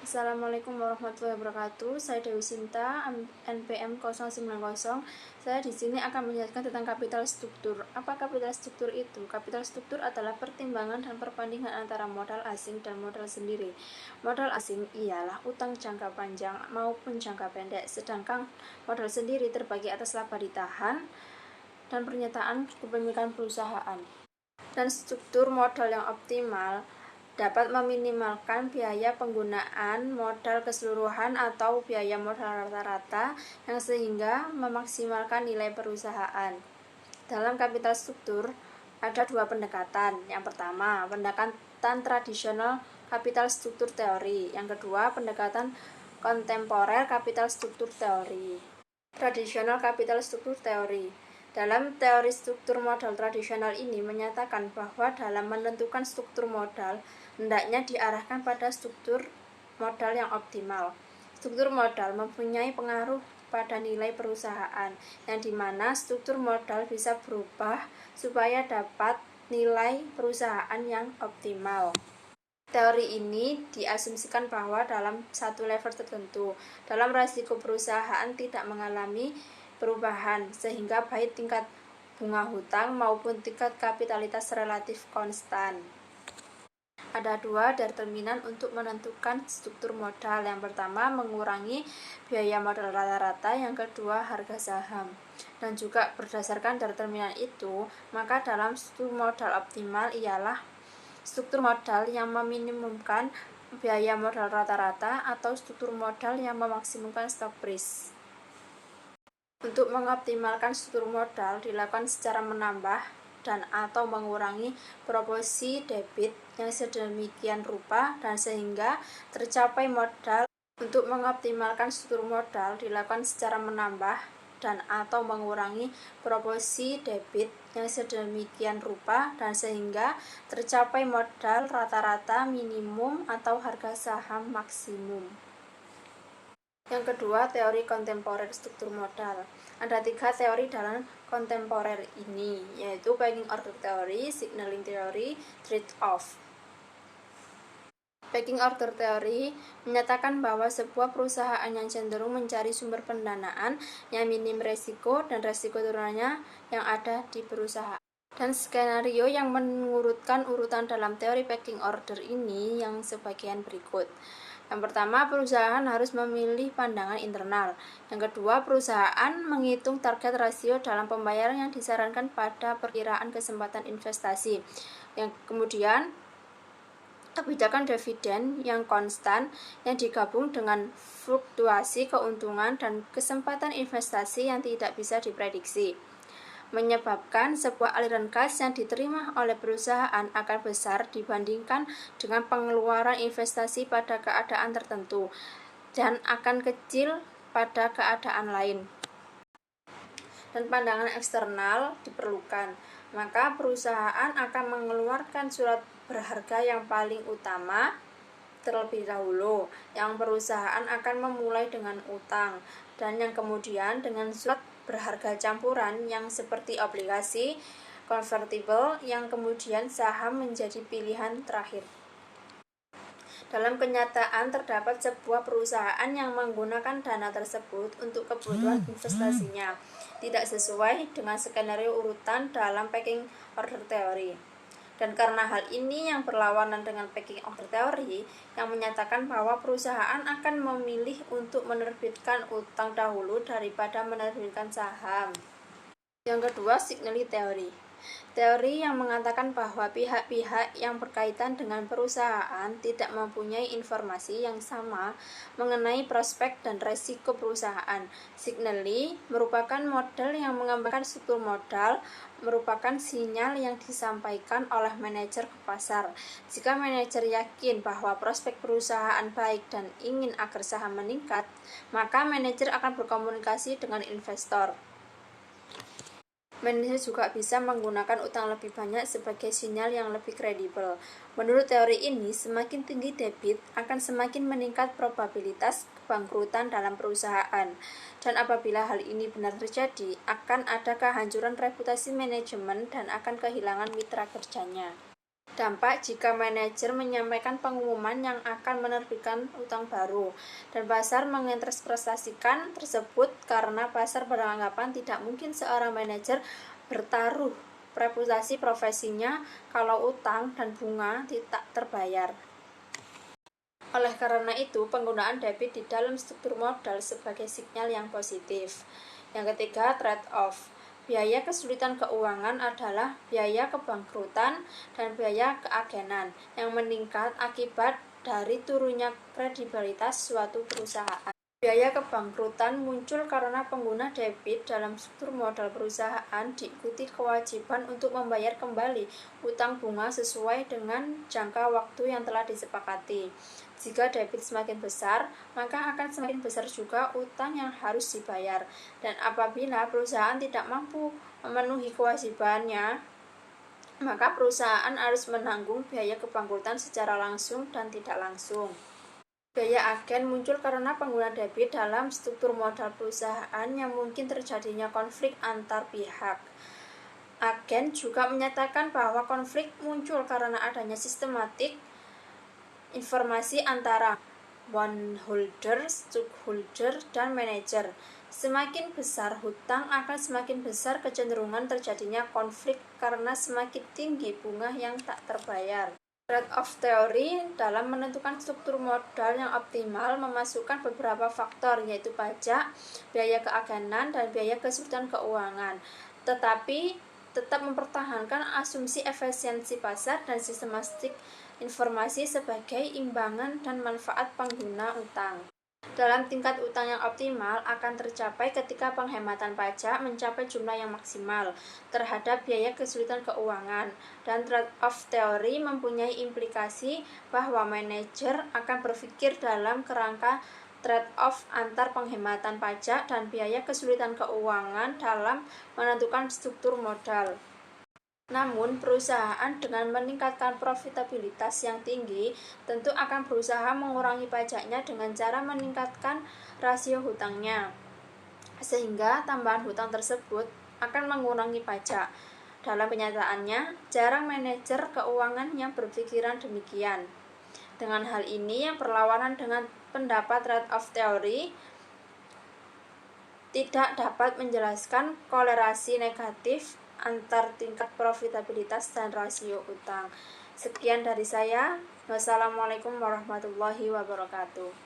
Assalamualaikum warahmatullahi wabarakatuh. Saya Dewi Sinta, NPM 090. Saya di sini akan menjelaskan tentang kapital struktur. Apa kapital struktur itu? Kapital struktur adalah pertimbangan dan perbandingan antara modal asing dan modal sendiri. Modal asing ialah utang jangka panjang maupun jangka pendek, sedangkan modal sendiri terbagi atas laba ditahan dan pernyataan kepemilikan perusahaan. Dan struktur modal yang optimal dapat meminimalkan biaya penggunaan modal keseluruhan atau biaya modal rata-rata yang sehingga memaksimalkan nilai perusahaan. Dalam kapital struktur ada dua pendekatan. Yang pertama, pendekatan tradisional kapital struktur teori. Yang kedua, pendekatan kontemporer kapital struktur teori. Tradisional kapital struktur teori. Dalam teori struktur modal tradisional ini menyatakan bahwa dalam menentukan struktur modal, hendaknya diarahkan pada struktur modal yang optimal. Struktur modal mempunyai pengaruh pada nilai perusahaan, yang dimana struktur modal bisa berubah supaya dapat nilai perusahaan yang optimal. Teori ini diasumsikan bahwa dalam satu level tertentu, dalam risiko perusahaan tidak mengalami perubahan, sehingga baik tingkat bunga hutang maupun tingkat kapitalitas relatif konstan. Ada dua determinan untuk menentukan struktur modal. Yang pertama, mengurangi biaya modal rata-rata. Yang kedua, harga saham. Dan juga berdasarkan determinan itu, maka dalam struktur modal optimal ialah struktur modal yang meminimumkan biaya modal rata-rata atau struktur modal yang memaksimumkan stock price. Untuk mengoptimalkan struktur modal dilakukan secara menambah dan atau mengurangi proporsi debit yang sedemikian rupa dan sehingga tercapai modal. Untuk mengoptimalkan struktur modal dilakukan secara menambah dan atau mengurangi proporsi debit yang sedemikian rupa dan sehingga tercapai modal rata-rata minimum atau harga saham maksimum. Yang kedua, teori kontemporer struktur modal. Ada tiga teori dalam kontemporer ini, yaitu pecking order theory, signaling theory, trade-off. Pecking order theory menyatakan bahwa sebuah perusahaan yang cenderung mencari sumber pendanaan yang minim resiko dan resiko turunannya yang ada di perusahaan. Dan skenario yang mengurutkan urutan dalam teori pecking order ini yang sebagian berikut. Yang pertama, perusahaan harus memilih pandangan internal. Yang kedua, perusahaan menghitung target rasio dalam pembayaran yang disarankan pada perkiraan kesempatan investasi. Yang kemudian, kebijakan dividen yang konstan yang digabung dengan fluktuasi keuntungan dan kesempatan investasi yang tidak bisa diprediksi, menyebabkan sebuah aliran kas yang diterima oleh perusahaan akan besar dibandingkan dengan pengeluaran investasi pada keadaan tertentu dan akan kecil pada keadaan lain. Dan pandangan eksternal diperlukan, maka perusahaan akan mengeluarkan surat berharga yang paling utama terlebih dahulu, yang perusahaan akan memulai dengan utang, dan yang kemudian dengan surat berharga campuran yang seperti obligasi, convertible, yang kemudian saham menjadi pilihan terakhir. Dalam kenyataan terdapat sebuah perusahaan yang menggunakan dana tersebut untuk kebutuhan investasinya, tidak sesuai dengan skenario urutan dalam pecking order theory. Dan karena hal ini yang berlawanan dengan pecking order theory yang menyatakan bahwa perusahaan akan memilih untuk menerbitkan utang dahulu daripada menerbitkan saham. Yang kedua, signaling theory. Teori yang mengatakan bahwa pihak-pihak yang berkaitan dengan perusahaan tidak mempunyai informasi yang sama mengenai prospek dan resiko perusahaan. Signaling merupakan model yang mengembangkan struktur modal, merupakan sinyal yang disampaikan oleh manajer ke pasar. Jika manajer yakin bahwa prospek perusahaan baik dan ingin agar saham meningkat, maka manajer akan berkomunikasi dengan investor. Manajer juga bisa menggunakan utang lebih banyak sebagai sinyal yang lebih kredibel. Menurut teori ini, semakin tinggi debit akan semakin meningkat probabilitas kebangkrutan dalam perusahaan. Dan apabila hal ini benar terjadi, akan ada kehancuran reputasi manajemen dan akan kehilangan mitra kerjanya. Dampak jika manajer menyampaikan pengumuman yang akan menerbitkan utang baru dan pasar menginterpretasikan tersebut karena pasar beranggapan tidak mungkin seorang manajer bertaruh reputasi profesinya kalau utang dan bunga tidak terbayar. Oleh karena itu, penggunaan debit di dalam struktur modal sebagai sinyal yang positif. Yang ketiga, trade-off. Biaya kesulitan keuangan adalah biaya kebangkrutan dan biaya keagenan yang meningkat akibat dari turunnya kredibilitas suatu perusahaan. Biaya kebangkrutan muncul karena pengguna debit dalam struktur modal perusahaan diikuti kewajiban untuk membayar kembali utang bunga sesuai dengan jangka waktu yang telah disepakati. Jika debit semakin besar, maka akan semakin besar juga utang yang harus dibayar. Dan apabila perusahaan tidak mampu memenuhi kewajibannya, maka perusahaan harus menanggung biaya kebangkrutan secara langsung dan tidak langsung. Biaya agen muncul karena pengguna debit dalam struktur modal perusahaan yang mungkin terjadinya konflik antar pihak. Agen juga menyatakan bahwa konflik muncul karena adanya sistematik informasi antara bondholder, stockholder, dan manajer. Semakin besar hutang akan semakin besar kecenderungan terjadinya konflik karena semakin tinggi bunga yang tak terbayar. Trade-off teori dalam menentukan struktur modal yang optimal memasukkan beberapa faktor, yaitu pajak, biaya keagenan, dan biaya kesulitan keuangan. Tetapi tetap mempertahankan asumsi efisiensi pasar dan sistematik informasi sebagai imbangan dan manfaat pengguna utang. Dalam tingkat utang yang optimal akan tercapai ketika penghematan pajak mencapai jumlah yang maksimal terhadap biaya kesulitan keuangan, dan trade-off teori mempunyai implikasi bahwa manajer akan berpikir dalam kerangka trade-off antar penghematan pajak dan biaya kesulitan keuangan dalam menentukan struktur modal. Namun, perusahaan dengan meningkatkan profitabilitas yang tinggi tentu akan berusaha mengurangi pajaknya dengan cara meningkatkan rasio hutangnya, sehingga tambahan hutang tersebut akan mengurangi pajak. Dalam kenyataannya, jarang manajer keuangan yang berpikiran demikian. Dengan hal ini, yang berlawanan dengan pendapat trade-off teori tidak dapat menjelaskan korelasi negatif antar tingkat profitabilitas dan rasio utang. Sekian dari saya. Wassalamualaikum warahmatullahi wabarakatuh.